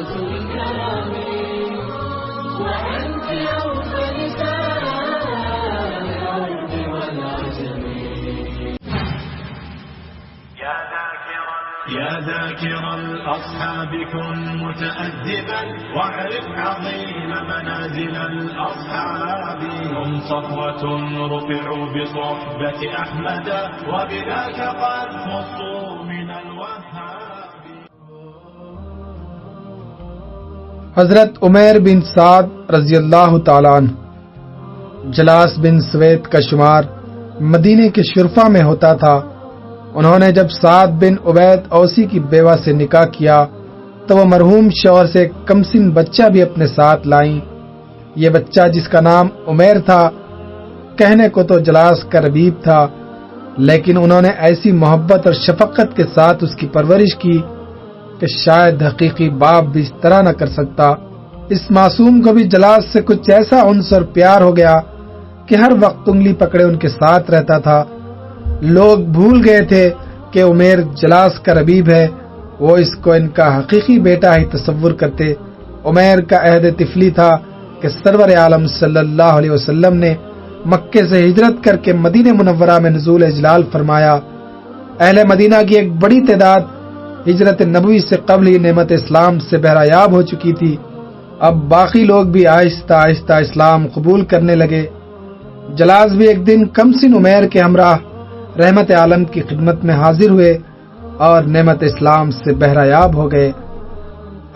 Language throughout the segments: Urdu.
يا ذاكر الأصحاب كن متأدبا واعرف عظيم منازل الأصحاب هم صفوة رفعوا بصحبة أحمد وبذاك قد خصوا من الوهاب. حضرت عمیر بن سعد رضی اللہ تعالیٰ عنہ، جلاس بن سوید کا شمار مدینے کے شرفا میں ہوتا تھا۔ انہوں نے جب سعد بن عبید اوسی کی بیوہ سے نکاح کیا تو وہ مرحوم شوہر سے کم سن بچہ بھی اپنے ساتھ لائیں۔ یہ بچہ جس کا نام عمیر تھا، کہنے کو تو جلاس کا ربیب تھا، لیکن انہوں نے ایسی محبت اور شفقت کے ساتھ اس کی پرورش کی کہ شاید حقیقی باپ بھی اس طرح نہ کر سکتا۔ اس معصوم کو بھی جلاس سے کچھ ایسا انس اور پیار ہو گیا کہ ہر وقت انگلی پکڑے ان کے ساتھ رہتا تھا۔ لوگ بھول گئے تھے کہ عمیر جلاس کا ربیب ہے، وہ اس کو ان کا حقیقی بیٹا ہی تصور کرتے۔ عمیر کا عہد طفلی تھا کہ سرور عالم صلی اللہ علیہ وسلم نے مکے سے ہجرت کر کے مدینہ منورہ میں نزول جلال فرمایا۔ اہل مدینہ کی ایک بڑی تعداد ہجرت نبوی سے قبل ہی نعمت اسلام سے بہرایاب ہو چکی تھی۔ اب باقی لوگ بھی آہستہ آہستہ اسلام قبول کرنے لگے۔ جلاس بھی ایک دن کمسن عمیر کے ہمراہ رحمت عالم کی خدمت میں حاضر ہوئے اور نعمت اسلام سے بہرایاب ہو گئے۔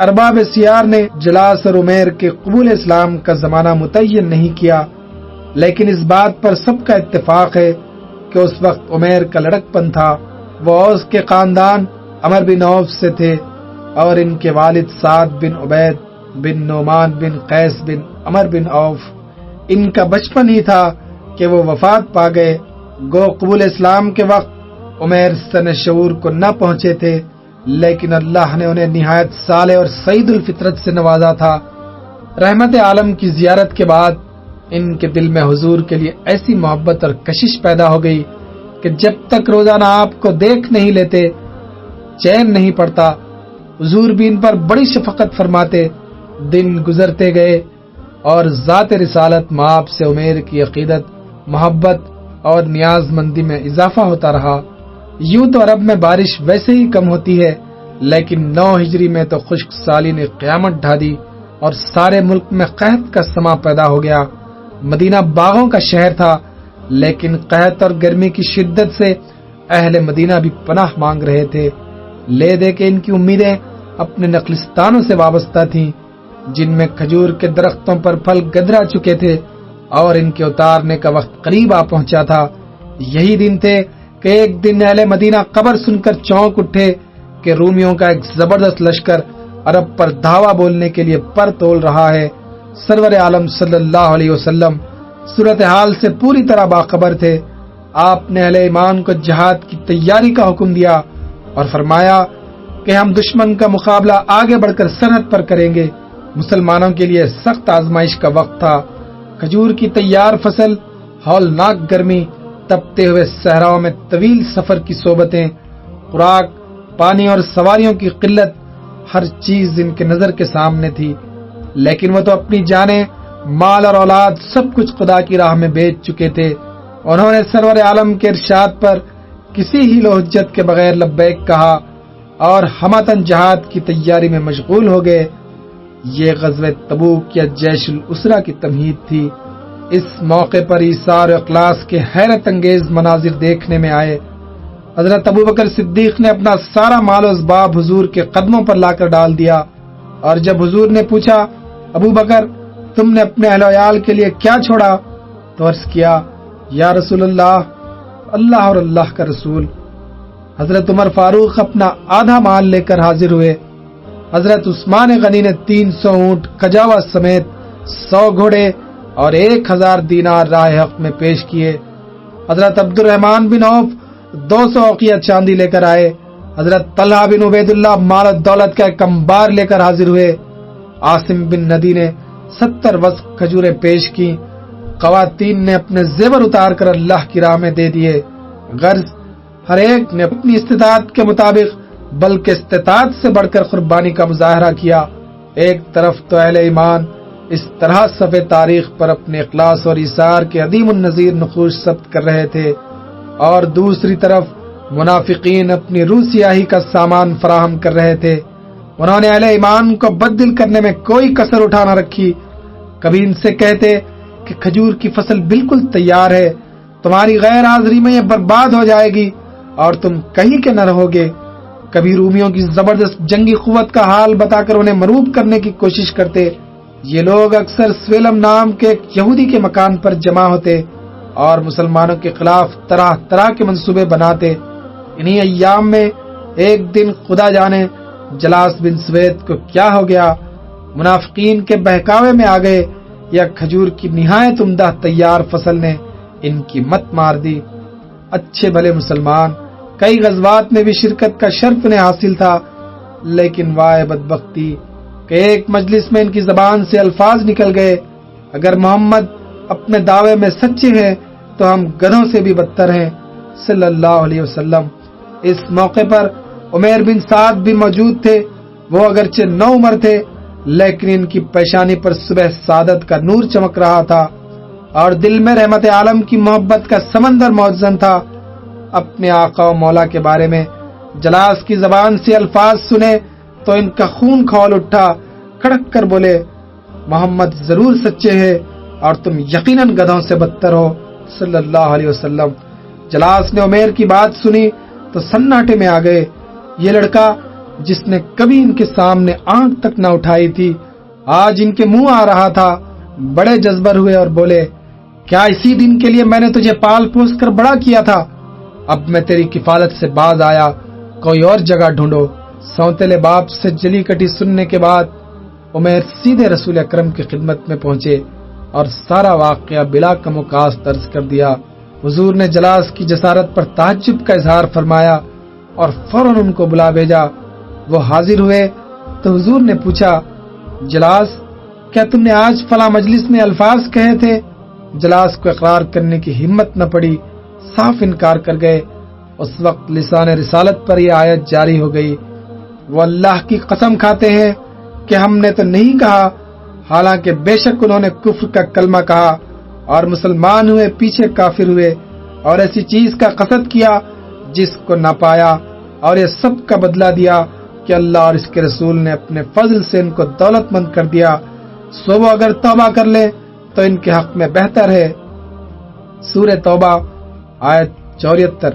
ارباب سیار نے جلاس اور عمیر کے قبول اسلام کا زمانہ متعین نہیں کیا، لیکن اس بات پر سب کا اتفاق ہے کہ اس وقت عمیر کا لڑک پن تھا۔ وہ اوس کے خاندان عمر بن عوف سے تھے اور ان کے والد سعد بن عبید بن نعمان بن قیس بن عمر بن عوف۔ ان کا بچپن ہی تھا کہ وہ وفات پا گئے۔ گو قبول اسلام کے وقت عمیر سن شعور کو نہ پہنچے تھے، لیکن اللہ نے انہیں نہایت صالح اور سعید الفطرت سے نوازا تھا۔ رحمت عالم کی زیارت کے بعد ان کے دل میں حضور کے لیے ایسی محبت اور کشش پیدا ہو گئی کہ جب تک روزانہ آپ کو دیکھ نہیں لیتے چین نہیں پڑتا۔ حضور بھی ان پر بڑی شفقت فرماتے۔ دن گزرتے گئے اور ذات رسالت مآب سے عمیر کی عقیدت، محبت اور نیاز مندی میں اضافہ ہوتا رہا۔ یوں تو عرب میں بارش ویسے ہی کم ہوتی ہے، لیکن 9 ہجری میں تو خشک سالی نے قیامت ڈھا دی اور سارے ملک میں قحط کا سما پیدا ہو گیا۔ مدینہ باغوں کا شہر تھا، لیکن قحط اور گرمی کی شدت سے اہل مدینہ بھی پناہ مانگ رہے تھے۔ لے دے کے ان کی امیدیں اپنے نخلستانوں سے وابستہ تھیں، جن میں کھجور کے درختوں پر پھل گدرا چکے تھے اور ان کے اتارنے کا وقت قریب آ پہنچا تھا۔ یہی دن تھے کہ ایک دن اہل مدینہ خبر سن کر چونک اٹھے کہ رومیوں کا ایک زبردست لشکر عرب پر دھاوا بولنے کے لیے پر تول رہا ہے۔ سرور عالم صلی اللہ علیہ وسلم صورتحال سے پوری طرح باخبر تھے۔ آپ نے اہل ایمان کو جہاد کی تیاری کا حکم دیا اور فرمایا کہ ہم دشمن کا مقابلہ آگے بڑھ کر سرحد پر کریں گے۔ مسلمانوں کے لیے سخت آزمائش کا وقت تھا۔ کھجور کی تیار فصل، ہولناک گرمی، تپتے ہوئے صحراؤں میں طویل سفر کی صحبتیں، خوراک، پانی اور سواریوں کی قلت، ہر چیز ان کے نظر کے سامنے تھی، لیکن وہ تو اپنی جانیں، مال اور اولاد سب کچھ خدا کی راہ میں بیچ چکے تھے۔ انہوں نے سرور عالم کے ارشاد پر کسی ہی لہجت کے بغیر لبیک کہا اور ہمتاً جہاد کی تیاری میں مشغول ہو گئے۔ یہ غزوہ تبوک یا جیش الاسرا کی تمہید تھی۔ اس موقع پر ایثار و اخلاص کے حیرت انگیز مناظر دیکھنے میں آئے۔ حضرت ابوبکر صدیق نے اپنا سارا مال و اسباب حضور کے قدموں پر لا کر ڈال دیا، اور جب حضور نے پوچھا ابوبکر تم نے اپنے اہل و عیال کے لیے کیا چھوڑا، تو عرض کیا یا رسول اللہ، اللہ اور اللہ کا رسول۔ حضرت عمر فاروق اپنا آدھا مال لے کر حاضر ہوئے۔ حضرت عثمان غنی نے 300 اونٹ کجاوا سمیت 100 گھوڑے اور 1000 دینار راہ حق میں پیش کیے۔ حضرت عبد الرحمن بن عوف 200 اوقیہ چاندی لے کر آئے۔ حضرت طلحہ بن عبید اللہ مال و دولت کا ایک انبار لے کر حاضر ہوئے۔ عاصم بن ندی نے 70 وسق کھجوریں پیش کی۔ خواتین نے اپنے زیور اتار کر اللہ کی راہ میں دے دیے۔ غرض ہر ایک نے اپنی استطاعت کے مطابق بلکہ استطاعت سے بڑھ کر قربانی کا مظاہرہ کیا۔ ایک طرف تو اہل ایمان اس طرح صفحے تاریخ پر اپنے اخلاص اور ایثار کے عظیم النظیر نقوش ثبت کر رہے تھے، اور دوسری طرف منافقین اپنی روح سیاہی کا سامان فراہم کر رہے تھے۔ انہوں نے اہل ایمان کو بددل کرنے میں کوئی کسر اٹھا نہ رکھی۔ کبھی ان سے کہتے کہ کھجور کی فصل بالکل تیار ہے، تمہاری غیر حاضری میں یہ برباد ہو جائے گی اور تم کہیں کے نہ رہو گے۔ کبھی رومیوں کی زبردست جنگی قوت کا حال بتا کر انہیں مروب کرنے کی کوشش کرتے۔ یہ لوگ اکثر سویلم نام کے ایک یہودی کے مکان پر جمع ہوتے اور مسلمانوں کے خلاف طرح طرح کے منصوبے بناتے۔ انہی ایام میں ایک دن خدا جانے جلاس بن سوید کو کیا ہو گیا، منافقین کے بہکاوے میں آ گئے یا کھجور کی نہایت عمدہ تیار فصل نے ان کی مت مار دی۔ اچھے بھلے مسلمان، کئی غزوات میں بھی شرکت کا شرف انہیں حاصل تھا، لیکن وائے بدبختی کہ ایک مجلس میں ان کی زبان سے الفاظ نکل گئے، اگر محمد اپنے دعوے میں سچے ہیں تو ہم گدھوں سے بھی بدتر ہیں صلی اللہ علیہ وسلم۔ اس موقع پر عمیر بن سعد بھی موجود تھے۔ وہ اگرچہ نو عمر تھے، لیکن ان کی پیشانی پر صبح سعادت کا نور چمک رہا تھا اور دل میں رحمت عالم کی محبت کا سمندر موجزن تھا۔ اپنے آقا و مولا کے بارے میں جلاس کی زبان سے الفاظ سنے تو ان کا خون کھول اٹھا، کڑک کر بولے، محمد ضرور سچے ہے اور تم یقیناً گدھوں سے بدتر ہو صلی اللہ علیہ وسلم۔ جلاس نے عمیر کی بات سنی تو سناٹے میں آ گئے۔ یہ لڑکا جس نے کبھی ان کے سامنے آنکھ تک نہ اٹھائی تھی، آج ان کے منہ آ رہا تھا۔ بڑے جذبر ہوئے اور بولے، کیا اسی دن کے لیے میں نے تجھے پال پوس کر بڑا کیا تھا؟ اب میں تیری کفالت سے باز آیا، کوئی اور جگہ ڈھونڈو۔ سونتلے باپ سے جلی کٹی سننے کے بعد عمیر سیدھے رسول اکرم کی خدمت میں پہنچے اور سارا واقعہ بلا کم و کاست عرض کر دیا۔ حضور نے جلاس کی جسارت پر تعجب کا اظہار فرمایا اور فوراً ان کو بلا بھیجا۔ وہ حاضر ہوئے تو حضور نے پوچھا، جلاس کیا تم نے آج فلاں مجلس میں الفاظ کہے تھے؟ جلاس کو اقرار کرنے کی ہمت نہ پڑی، صاف انکار کر گئے۔ اس وقت لسان رسالت پر یہ آیت جاری ہو گئی، وہ اللہ کی قسم کھاتے ہیں کہ ہم نے تو نہیں کہا، حالانکہ بے شک انہوں نے کفر کا کلمہ کہا اور مسلمان ہوئے پیچھے کافر ہوئے اور ایسی چیز کا قصد کیا جس کو نہ پایا، اور یہ سب کا بدلہ دیا کہ اللہ اور اس کے رسول نے اپنے فضل سے ان کو دولت مند کر دیا، سو وہ اگر توبہ کر لے تو ان کے حق میں بہتر ہے۔ سورہ توبہ آیت 74۔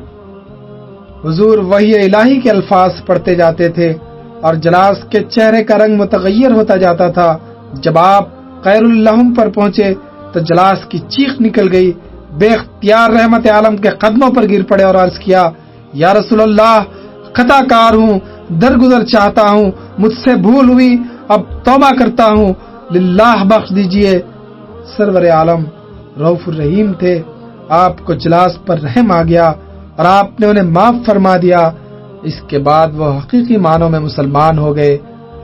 حضور وحی الہی کے الفاظ پڑھتے جاتے تھے اور جلاس کے چہرے کا رنگ متغیر ہوتا جاتا تھا۔ جب آپ خیر اللہم پر پہنچے تو جلاس کی چیخ نکل گئی، بے اختیار رحمت عالم کے قدموں پر گر پڑے اور عرض کیا، یا رسول اللہ، خطا کار ہوں، درگزر چاہتا ہوں، مجھ سے بھول ہوئی، اب توبہ کرتا ہوں، للہ بخش دیجئے۔ سرور عالم رؤوف الرحیم تھے، آپ کو جلاس پر رحم آ گیا اور آپ نے انہیں معاف فرما دیا۔ اس کے بعد وہ حقیقی معنوں میں مسلمان ہو گئے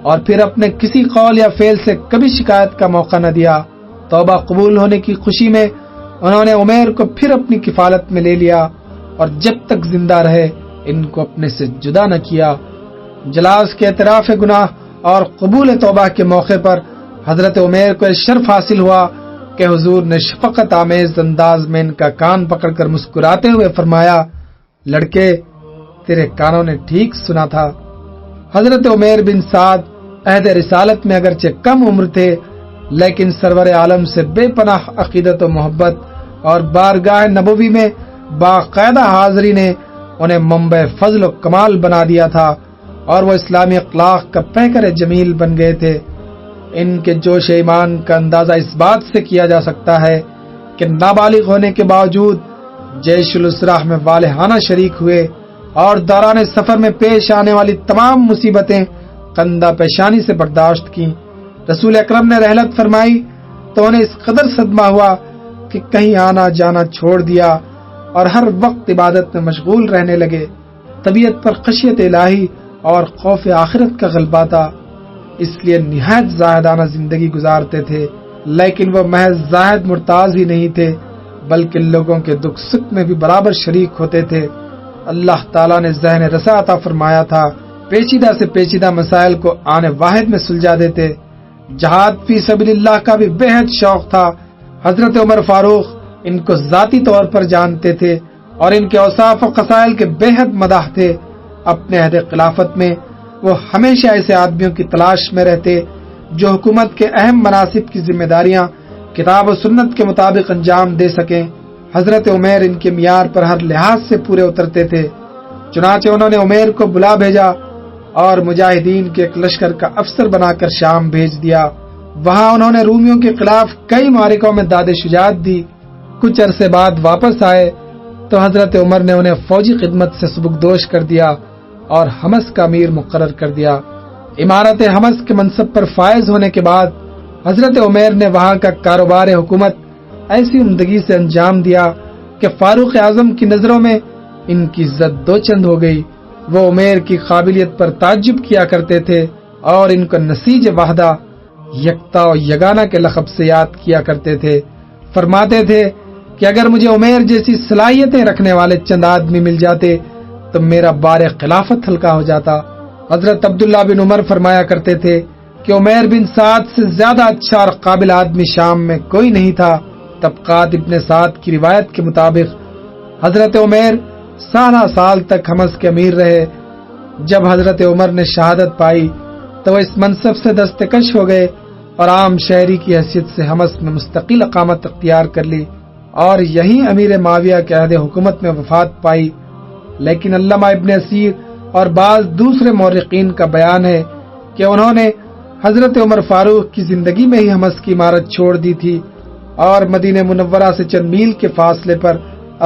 اور پھر اپنے کسی قول یا فعل سے کبھی شکایت کا موقع نہ دیا۔ توبہ قبول ہونے کی خوشی میں انہوں نے عمیر کو پھر اپنی کفالت میں لے لیا اور جب تک زندہ رہے ان کو اپنے سے جدا نہ کیا۔ جلاس کے اعتراف گناہ اور قبول توبہ کے موقع پر حضرت عمیر کو شرف حاصل ہوا کہ حضور نے شفقت آمیز انداز میں ان کا کان پکڑ کر مسکراتے ہوئے فرمایا، لڑکے تیرے کانوں نے ٹھیک سنا تھا۔ حضرت عمیر بن سعد عہد رسالت میں اگرچہ کم عمر تھے، لیکن سرور عالم سے بے پناہ عقیدت و محبت اور بارگاہ نبوی میں باقاعدہ حاضری نے انہیں منبع فضل و کمال بنا دیا تھا اور وہ اسلامی اخلاق کا پیکر جمیل بن گئے تھے۔ ان کے جوش ایمان کا اندازہ اس بات سے کیا جا سکتا ہے کہ نابالغ ہونے کے باوجود جیش الاسراء میں والہانہ شریک ہوئے اور دوران سفر میں پیش آنے والی تمام مصیبتیں کندھا پیشانی سے برداشت کی۔ رسول اکرم نے رحلت فرمائی تو انہیں اس قدر صدمہ ہوا کہ کہیں آنا جانا چھوڑ دیا اور ہر وقت عبادت میں مشغول رہنے لگے۔ طبیعت پر خشیت الہی اور خوف آخرت کا غلبہ تھا، اس لیے نہایت زاہدانہ زندگی گزارتے تھے، لیکن وہ محض زاہد مرتاض ہی نہیں تھے بلکہ لوگوں کے دکھ سکھ میں بھی برابر شریک ہوتے تھے۔ اللہ تعالیٰ نے ذہن رسا عطا فرمایا تھا، پیچیدہ سے پیچیدہ مسائل کو آنے واحد میں سلجھا دیتے۔ جہاد فی سبیل اللہ کا بھی بے حد شوق تھا۔ حضرت عمر فاروق ان کو ذاتی طور پر جانتے تھے اور ان کے اوصاف و خصائل کے بے حد مداح تھے۔ اپنے عہد خلافت میں وہ ہمیشہ ایسے آدمیوں کی تلاش میں رہتے جو حکومت کے اہم مناصب کی ذمہ داریاں کتاب و سنت کے مطابق انجام دے سکیں۔ حضرت عمیر ان کے معیار پر ہر لحاظ سے پورے اترتے تھے۔ چنانچہ انہوں نے عمیر کو بلا بھیجا اور مجاہدین کے ایک لشکر کا افسر بنا کر شام بھیج دیا۔ وہاں انہوں نے رومیوں کے خلاف کئی معرکوں میں داد شجاعت دی۔ کچھ عرصے بعد واپس آئے تو حضرت عمر نے انہیں فوجی خدمت سے سبکدوش کر دیا اور حمص کا امیر مقرر کر دیا۔ امارت حمص کے منصب پر فائز ہونے کے بعد حضرت عمیر نے وہاں کا کاروبار حکومت ایسی عمدگی سے انجام دیا کہ فاروق اعظم کی نظروں میں ان کی عزت دو چند ہو گئی۔ وہ عمیر کی قابلیت پر تعجب کیا کرتے تھے اور ان کو نسیج وحدہ، یکتا و یگانہ کے لقب سے یاد کیا کرتے تھے۔ فرماتے تھے کہ اگر مجھے عمیر جیسی صلاحیتیں رکھنے والے چند آدمی مل جاتے تو میرا بار خلافت ہلکا ہو جاتا۔ حضرت عبداللہ بن عمر فرمایا کرتے تھے کہ عمیر بن سعد سے زیادہ اچھا اور قابل آدمی شام میں کوئی نہیں تھا۔ طبقات ابن سعد کی روایت کے مطابق حضرت عمیر 16 سال تک حمص کے امیر رہے۔ جب حضرت عمر نے شہادت پائی تو وہ اس منصب سے دستکش ہو گئے اور عام شہری کی حیثیت سے حمص میں مستقل اقامت اختیار کر لی اور یہیں امیر معاویہ کے عہد حکومت میں وفات پائی۔ لیکن علامہ ابن اسیر اور بعض دوسرے مورخین کا بیان ہے کہ انہوں نے حضرت عمر فاروق کی زندگی میں ہی حمص کی عمارت چھوڑ دی تھی اور مدینہ منورہ سے چند میل کے فاصلے پر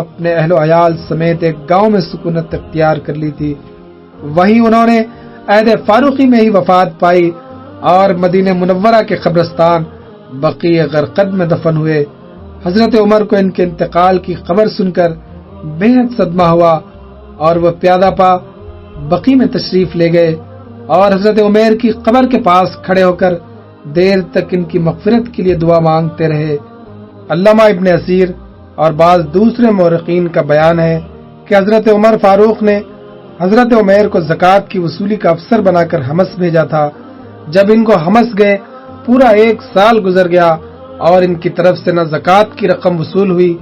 اپنے اہل و عیال سمیت ایک گاؤں میں سکونت اختیار کر لی تھی۔ وہیں انہوں نے عہد فاروقی میں ہی وفات پائی اور مدینہ منورہ کے قبرستان بقیع غرقد میں دفن ہوئے۔ حضرت عمر کو ان کے انتقال کی خبر سن کر بے حد صدمہ ہوا اور وہ پیادہ پا بقیع میں تشریف لے گئے اور حضرت عمر کی قبر کے پاس کھڑے ہو کر دیر تک ان کی مغفرت کے لیے دعا مانگتے رہے۔ علامہ ابن اسیر اور بعض دوسرے مورخین کا بیان ہے کہ حضرت عمر فاروق نے حضرت عمیر کو زکوٰۃ کی وصولی کا افسر بنا کر حمص بھیجا تھا۔ جب ان کو حمص گئے پورا 1 سال گزر گیا اور ان کی طرف سے نہ زکوٰۃ کی رقم وصول ہوئی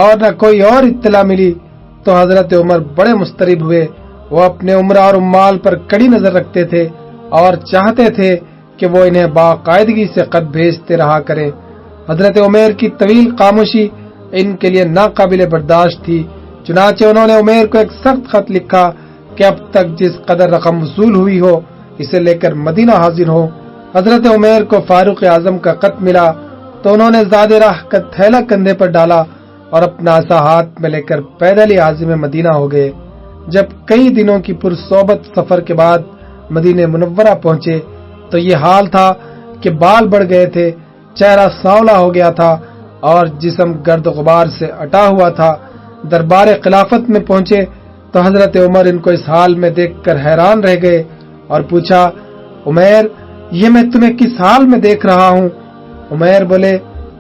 اور نہ کوئی اور اطلاع ملی تو حضرت عمر بڑے مضطرب ہوئے۔ وہ اپنے عمرہ اور عمال پر کڑی نظر رکھتے تھے اور چاہتے تھے کہ وہ انہیں باقاعدگی سے خط بھیجتے رہا کریں۔ حضرت عمیر کی طویل خاموشی ان کے لیے ناقابل برداشت تھی۔ چنانچہ انہوں نے عمیر کو ایک سخت خط لکھا کہ اب تک جس قدر رقم وصول ہوئی ہو اسے لے کر مدینہ حاضر ہو۔ حضرت عمیر کو فاروق اعظم کا خط ملا تو انہوں نے زاد راہ کا تھیلا کندھے پر ڈالا اور اپنا عصا ہاتھ میں لے کر پیدل ہی عازم مدینہ ہو گئے۔ جب کئی دنوں کی پرصحبت سفر کے بعد مدینہ منورہ پہنچے تو یہ حال تھا کہ بال بڑھ گئے تھے، چہرہ سانولا ہو گیا تھا اور جسم گرد و غبار سے اٹا ہوا تھا۔ دربار خلافت میں پہنچے تو حضرت عمر ان کو اس حال میں دیکھ کر حیران رہ گئے اور پوچھا، عمیر یہ میں تمہیں کس حال میں دیکھ رہا ہوں؟ عمیر بولے،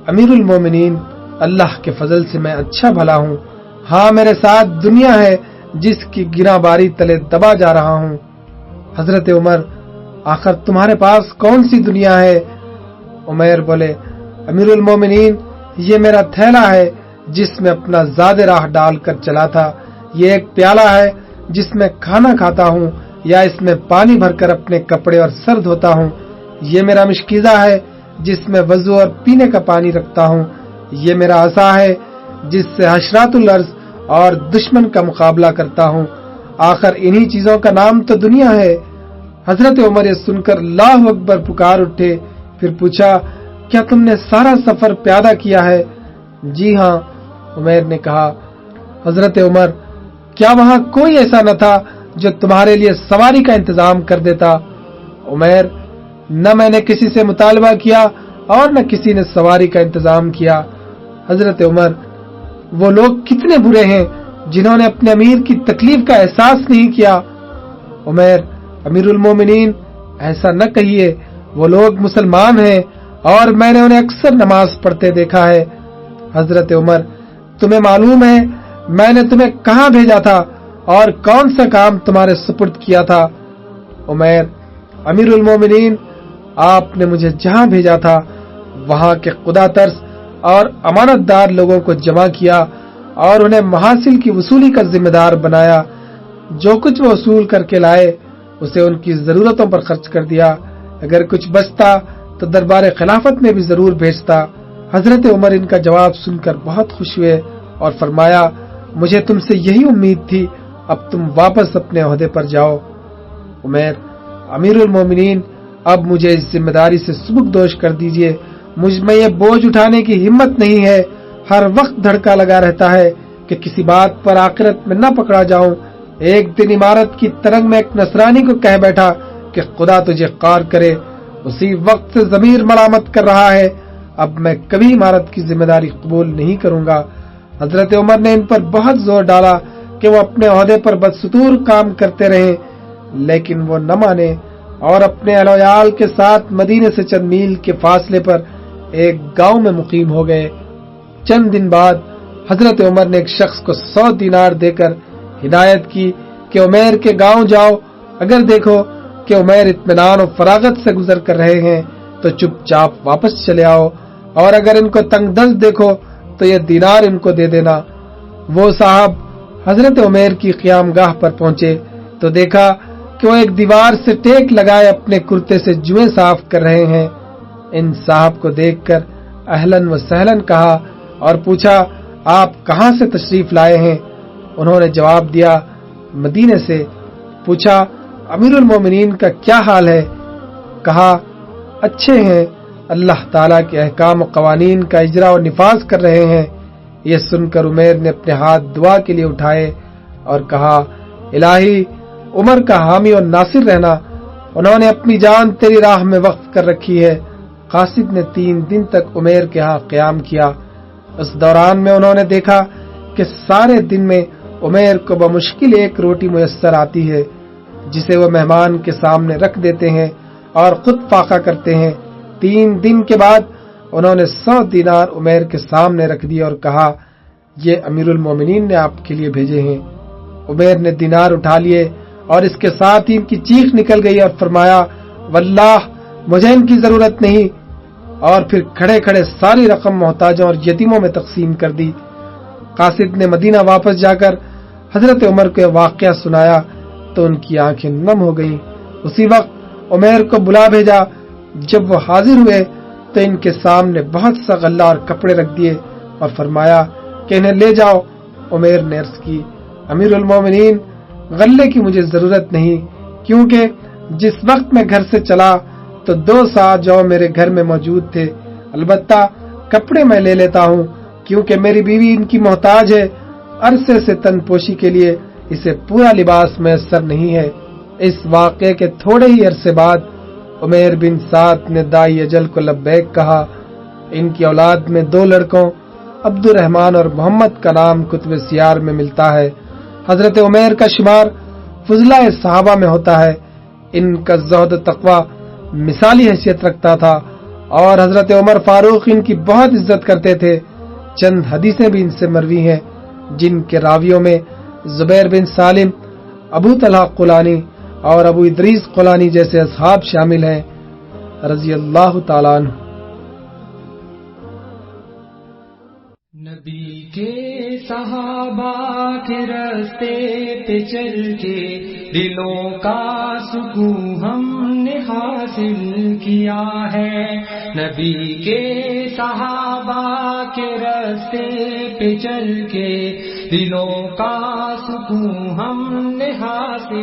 امیر المومنین اللہ کے فضل سے میں اچھا بھلا ہوں۔ ہاں میرے ساتھ دنیا ہے جس کی گراں باری تلے دبا جا رہا ہوں۔ حضرت عمر، آخر تمہارے پاس کون سی دنیا ہے؟ عمیر بولے، امیر المومنین یہ میرا تھیلا ہے جس میں اپنا زاد راہ ڈال کر چلا تھا، یہ ایک پیالہ ہے جس میں کھانا کھاتا ہوں یا اس میں پانی بھر کر اپنے کپڑے اور سر دھوتا ہوں، یہ میرا مشکیزہ ہے جس میں وضو اور پینے کا پانی رکھتا ہوں، یہ میرا عصا ہے جس سے حشرات الارض اور دشمن کا مقابلہ کرتا ہوں، آخر انہی چیزوں کا نام تو دنیا ہے۔ حضرت عمر یہ سن کر اللہ اکبر پکار اٹھے، پھر پوچھا، کیا تم نے سارا سفر پیادہ کیا ہے؟ جی ہاں، عمیر نے کہا۔ حضرت عمر، کیا وہاں کوئی ایسا نہ تھا جو تمہارے لیے سواری کا انتظام کر دیتا؟ عمیر، نہ میں نے کسی سے مطالبہ کیا اور نہ کسی نے سواری کا انتظام کیا۔ حضرت عمر، وہ لوگ کتنے برے ہیں جنہوں نے اپنے امیر کی تکلیف کا احساس نہیں کیا۔ عمیر، امیر المومنین ایسا نہ کہیے، وہ لوگ مسلمان ہیں اور میں نے انہیں اکثر نماز پڑھتے دیکھا ہے۔ حضرت عمر، تمہیں معلوم ہے میں نے تمہیں کہاں بھیجا تھا اور کون سا کام تمہارے سپرد کیا تھا؟ عمیر، امیر المومنین آپ نے مجھے جہاں بھیجا تھا وہاں کے خدا ترس اور امانت دار لوگوں کو جمع کیا اور انہیں محاصل کی وصولی کا ذمہ دار بنایا. جو کچھ وہ وصول کر کے لائے اسے ان کی ضرورتوں پر خرچ کر دیا. اگر کچھ بچتا تو دربار خلافت میں بھی ضرور بھیجتا. حضرت عمر ان کا جواب سن کر بہت خوش ہوئے اور فرمایا مجھے تم سے یہی امید تھی، اب تم واپس اپنے عہدے پر جاؤ. عمر امیر المومنین اب مجھے اس ذمہ داری سے سبکدوش کر دیجئے، مجھ میں یہ بوجھ اٹھانے کی ہمت نہیں ہے. ہر وقت دھڑکا لگا رہتا ہے کہ کسی بات پر آخرت میں نہ پکڑا جاؤں. ایک دن عمارت کی ترنگ میں ایک نصرانی کو کہہ بیٹھا کہ خدا تجھے قار کرے، اسی وقت سے ضمیر ملامت کر رہا ہے. اب میں کبھی عمارت کی ذمہ داری قبول نہیں کروں گا. حضرت عمر نے ان پر بہت زور ڈالا کہ وہ اپنے عہدے پر بدستور کام کرتے رہیں، لیکن وہ نہ مانے اور اپنے اہل و عیال کے ساتھ مدینے سے چند میل کے فاصلے پر ایک گاؤں میں مقیم ہو گئے. چند دن بعد حضرت عمر نے ایک شخص کو 100 دینار دے کر ہدایت کی کہ عمیر کے گاؤں جاؤ، اگر دیکھو کہ عمیر اطمینان و فراغت سے گزر کر رہے ہیں تو چپ چاپ واپس چلے آؤ، اور اگر ان کو تنگ دست دیکھو تو یہ دینار ان کو دے دینا. وہ صاحب حضرت عمیر کی قیام گاہ پر پہنچے تو دیکھا کہ وہ ایک دیوار سے ٹیک لگائے اپنے کرتے سے جوئیں صاف کر رہے ہیں. ان صاحب کو دیکھ کر اہلن و سہلن کہا اور پوچھا آپ کہاں سے تشریف لائے ہیں؟ انہوں نے جواب دیا مدینے سے. پوچھا امیر المومنین کا کیا حال ہے؟ کہا اچھے ہیں، اللہ تعالیٰ کے احکام و قوانین کا اجرا و نفاذ کر رہے ہیں. یہ سن کر عمیر نے اپنے ہاتھ دعا کے لیے اٹھائے اور کہا الہی عمر کا حامی اور ناصر رہنا، انہوں نے اپنی جان تیری راہ میں وقف کر رکھی ہے. قاصد نے 3 دن تک عمیر کے ہاں قیام کیا. اس دوران میں انہوں نے دیکھا کہ سارے دن میں عمیر کو بمشکل ایک روٹی میسر آتی ہے جسے وہ مہمان کے سامنے رکھ دیتے ہیں اور خود فاقہ کرتے ہیں. 3 دن کے بعد انہوں نے 100 دینار عمیر کے سامنے رکھ دیے اور کہا یہ امیر المومنین نے آپ کے لیے بھیجے ہیں. عمیر نے دینار اٹھا لیے اور اس کے ساتھ ہی ان کی چیخ نکل گئی اور فرمایا واللہ مجھے ان کی ضرورت نہیں، اور پھر کھڑے کھڑے ساری رقم محتاجوں اور یتیموں میں تقسیم کر دی. قاصد نے مدینہ واپس جا کر حضرت عمر کو واقعہ سنایا تو ان کی آنکھیں نم ہو گئیں. اسی وقت عمیر کو بلا بھیجا. جب وہ حاضر ہوئے تو ان کے سامنے بہت سا غلہ اور کپڑے رکھ دیے اور فرمایا کہ انہیں لے جاؤ. عمیر نے عرض کی امیر المومنین غلے کی مجھے ضرورت نہیں، کیونکہ جس وقت میں گھر سے چلا تو 2 سا جو میرے گھر میں موجود تھے. البتہ کپڑے میں لے لیتا ہوں کیونکہ میری بیوی ان کی محتاج ہے. عرصے سے تن پوشی کے لیے اسے پورا لباس میسر نہیں ہے. اس واقعے کے تھوڑے ہی عرصے بعد عمیر بن سعد نے دائی اجل کو لبیک کہا. ان کی اولاد میں 2 لڑکوں عبد الرحمن اور محمد کا نام کتب سیار میں ملتا ہے. حضرت عمیر کا شمار فضلائے صحابہ میں ہوتا ہے. ان کا زہد و تقوی مثالی حیثیت رکھتا تھا اور حضرت عمر فاروق ان کی بہت عزت کرتے تھے. چند حدیثیں بھی ان سے مروی ہیں جن کے راویوں میں زبیر بن سالم، ابو طلحہ قلانی اور ابو ادریس قلانی جیسے اصحاب شامل ہیں رضی اللہ تعالیٰ عنہ. نبی کے صحابہ کے راستے پہ چل کے دلوں کا سکون ہم نے حاصل کیا ہے. نبی کے صحابہ کے راستے پہ چل کے دلوں کا سکون ہم نے حاصل